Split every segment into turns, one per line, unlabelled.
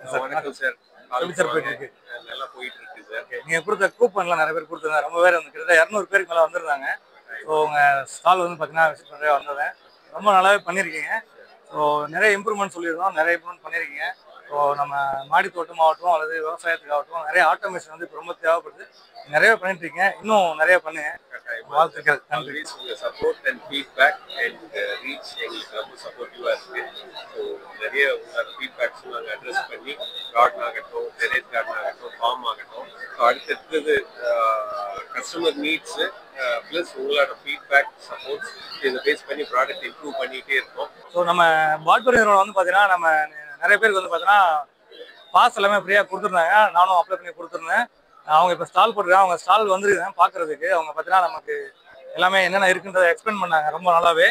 வணக்கம் சார்.
எப்படி சார் போயிட்டு இருக்கு?
நல்லா போயிட்டு இருக்கு சார்.
நீங்க கொடுத்த கூப்பன்லாம் நிறைய பேர் கொடுத்துருந்தாங்க. ரொம்ப பேர் வந்து கிட்டத்தட்ட 200 பேருக்கு மேலே வந்திருந்தாங்க. ஸோ உங்கள் ஸ்டால் வந்து பார்த்தீங்கன்னா விசிட் பண்ணவே வந்தேன். ரொம்ப நல்லாவே பண்ணியிருக்கீங்க. ஸோ நிறைய இம்ப்ரூவ்மெண்ட் சொல்லியிருந்தோம், நிறைய இம்ப்ரூவ்மெண்ட் பண்ணியிருக்கீங்க. ஸோ நம்ம மாடி தோட்டமாகட்டும் அல்லது விவசாயத்துக்காகட்டும் நிறைய ஆட்டோமேஷன் வந்து இப்போ ரொம்ப தேவைப்படுது. நிறைய பண்ணிட்டு இருக்கீங்க, இன்னும் நிறைய பண்ணுங்க. வாழ்த்துக்கள். நன்றி.
ஆல்வேஸ் உங்க support and feedback and reach எங்களுக்கு ரொம்ப சப்போர்ட்டிவா இருக்கு. ஸோ நிறைய உங்களோட ஃபீட்பேக்ஸ் நாங்கள் அட்ரஸ் பண்ணி கார்டன் ஆகட்டும், டெரேஸ் கார்டன் ஆகட்டும், ஃபார்ம் ஆகட்டும், ஸோ அடுத்தடுத்தது கஸ்டமர் நீட்ஸு ப்ளஸ் உங்களோட ஃபீட்பேக் சப்போர்ட்ஸ் இதை பேஸ் பண்ணி ப்ராடக்ட் இம்ப்ரூவ் பண்ணிகிட்டே இருக்கோம்.
ஸோ நம்ம பாட்பரி நிறுவனம் வந்து பார்த்தீங்கன்னா நம்ம நிறைய பேருக்கு வந்து பார்த்தீங்கன்னா பாஸ் எல்லாமே ஃப்ரீயாக கொடுத்துருந்தாங்க. நானும் அப்ளை பண்ணி கொடுத்துருந்தேன். அவங்க இப்போ ஸ்டால் போட்டுருக்காங்க. அவங்க ஸ்டால் வந்துருக்கேன் பார்க்குறதுக்கு. அவங்க பார்த்தீங்கன்னா நமக்கு எல்லாமே என்னென்ன இருக்குன்றதை எக்ஸ்பிளைன் பண்ணாங்க ரொம்ப நல்லாவே.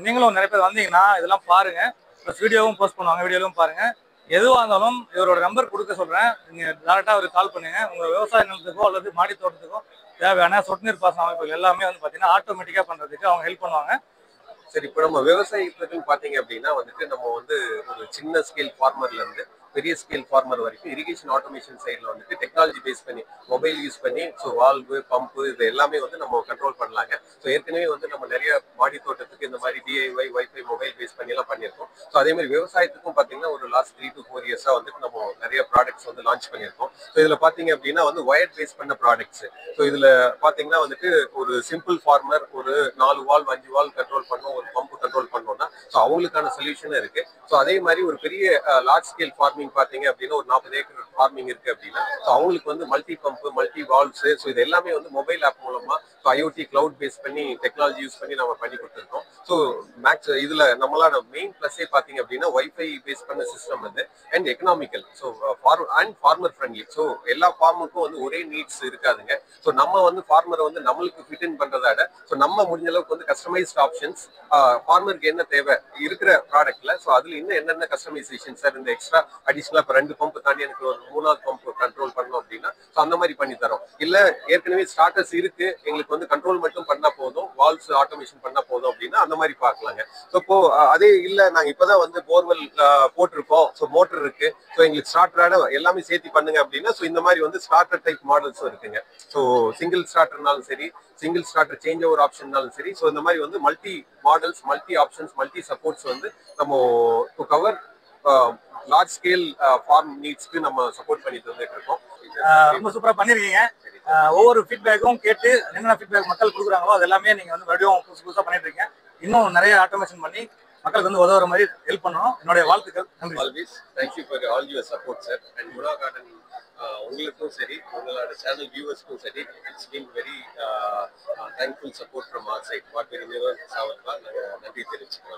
நீங்களும் நிறைய பேர் வந்தீங்கன்னா இதெல்லாம் பாருங்கள். ப்ளஸ் வீடியோவும் போஸ்ட் பண்ணுவாங்க, வீடியோவும் பாருங்கள். எதுவாக இருந்தாலும் இவரோட நம்பர் கொடுக்க சொல்கிறேன். நீங்கள் டேரெக்டாக அவருக்கு கால் பண்ணுங்கள். உங்கள் விவசாய நிலத்துக்கோ அல்லது மாடி தோட்டத்துக்கோ தேவையான சொட்டு நீர் பாசன அமைப்புகள் எல்லாமே வந்து பார்த்தீங்கன்னா ஆட்டோமேட்டிக்காக பண்ணுறதுக்கு அவங்க ஹெல்ப் பண்ணுவாங்க.
சரி, இப்போ நம்ம விவசாயத்துக்குன்னு பார்த்தீங்க அப்படின்னா வந்துட்டு நம்ம வந்து ஒரு சின்ன ஸ்கேல் ஃபார்மர்ல இருந்து பெரிய ஸ்கேல் ஃபார்மர் வரைக்கும் இரிகேஷன் ஆட்டோமேஷன் சைடில் வந்துட்டு டெக்னாலஜி பேஸ் பண்ணி மொபைல் யூஸ் பண்ணி ஸோ வால்வு பம்பு இது எல்லாமே வந்து நம்ம கண்ட்ரோல் பண்ணலாங்க. ஸோ ஏற்கனவே வந்து நம்ம நிறைய மாடி தோட்டத்துக்கு இந்த மாதிரி டிஐஒய் வைஃபை மொபைல் பேஸ் பண்ணி எல்லாம் பண்ணியிருக்கோம். ஸோ அதே மாதிரி விவசாயத்துக்கும் பார்த்தீங்கன்னா ஒரு லாஸ்ட் 3 to 4 இயர்ஸாக வந்துட்டு நம்ம நிறைய ப்ராடக்ட்ஸ் வந்து லான்ச் பண்ணியிருக்கோம். ஸோ இதில் பார்த்தீங்க அப்படின்னா வந்து ஒயர் பேஸ் பண்ண ப்ராடக்ட்ஸ். ஸோ இதில் பார்த்தீங்கன்னா வந்துட்டு ஒரு சிம்பிள் ஃபார்மர் ஒரு 4 வால்வ் 5 வால்வ் கண்ட்ரோல் பண்ணோம், ஒரு பம்பு கண்ட்ரோல் பண்ணோம்னா ஸோ அவங்களுக்கான சொல்யூஷன் இருக்கு. ஸோ அதே மாதிரி ஒரு பெரிய லார்ஜ் ஸ்கேல் ஃபார்மிங் பாத்தீங்க அப்படின்னா ஒரு 40 ஏக்கர் ஃபார்மிங் இருக்கு அப்படின்னா அவங்களுக்கு வந்து multi pump multi valves so இது எல்லாமே வந்து மொபைல் ஆப் மூலமா ஐஓடி கிளவுட் பேஸ் பண்ணி டெக்னாலஜி யூஸ் பண்ணி நம்ம பண்ணி கொடுத்துருக்கோம். ஸோ மேக்ஸ் இதுல நம்மளோட மெயின் பிளஸே பாத்தீங்க அப்படின்னா வைஃபை பேஸ் பண்ண சிஸ்டம் வந்து and economical so farmer friendly. So எல்லா ஃபார்முக்கும் வந்து ஒரே நீட்ஸ் இருக்காதுங்க. ஸோ நம்ம வந்து ஃபார்மரை வந்து நம்மளுக்கு ஃபிட் இன் பண்றதாட ஸோ நம்ம முடிஞ்ச அளவுக்கு வந்து கஸ்டமைஸ்ட் ஆப்ஷன்ஸ் ஃபார்மருக்கு என்ன தேவை இருக்கிற ப்ராடக்ட்ல ஸோ அதுல இன்னும் என்னென்ன கஸ்டமைசேஷன் சார் இந்த எக்ஸ்ட்ரா அடிஷனலா இப்போ 2 பம்ப் தாண்டி எனக்கு ஒரு 3வது பம்ப் கண்ட்ரோல் பண்ணணும் அப்படின்னா ஸோ அந்த மாதிரி பண்ணி தரோம். இல்ல ஏற்கனவே ஸ்டார்டர்ஸ் இருக்கு எங்களுக்கு வந்து கண்ட்ரோல் மட்டும் பண்ணா போதும், வால்வ்ஸ் ஆட்டோமேஷன் பண்ணா போதும் அப்படின்னா அந்த மாதிரி பார்க்கலாங்க. ஸோ இப்போ அதே இல்ல நாங்க இப்பதான் வந்து போர்வெல் போட்டிருக்கோம், ஸோ மோட்டர் இருக்கு, ஸோ எங்களுக்கு ஸ்டார்டரான எல்லாமே சேர்த்து பண்ணுங்க அப்படின்னா ஸோ இந்த மாதிரி வந்து ஸ்டார்டர் டைப் மாடல்ஸும் இருக்குங்க. ஸோ சிங்கிள் ஸ்டார்டர்னாலும் சரி, சிங்கிள் ஸ்டார்டர் சேஞ்ச் ஓவர் ஆப்ஷன்னாலும் சரி, ஸோ இந்த மாதிரி வந்து multi models multi options multi supports வந்து நம்ம to cover large scale farm நீட்ஸ்க்கு நம்ம சப்போர்ட் பண்ணிட்டு வந்துட்டு இருக்கோம்.
ரொம்ப சூப்பரா பண்ணிருக்கீங்க. ஒவ்வொரு ஃபீட்பேக்கும் கேட்டு என்னென்ன ஃபீட்பேக் மக்கள் கொடுக்குறாங்களோ அது எல்லாமே நீங்க வந்து மறுபடியும் புதுசா பண்ணிட்டு இருக்கீங்க. இன்னும் நிறைய ஆட்டோமேஷன் பண்ணி மக்களுக்கு வந்து உதவுற மாதிரி ஹெல்ப் பண்ணணும். என்னுடைய வாழ்த்துக்கள். நன்றி.
Always thank you for all your support sir. And Guna Garden உங்களுக்கும் சரி உங்களோட சேனல் வியூவர்ஸ்க்கும் சரி it's been very thankful support from our side. What very நிறுவனம் சாவர்க்கா நாங்கள் நன்றி தெரிவிச்சுக்கிறோம்.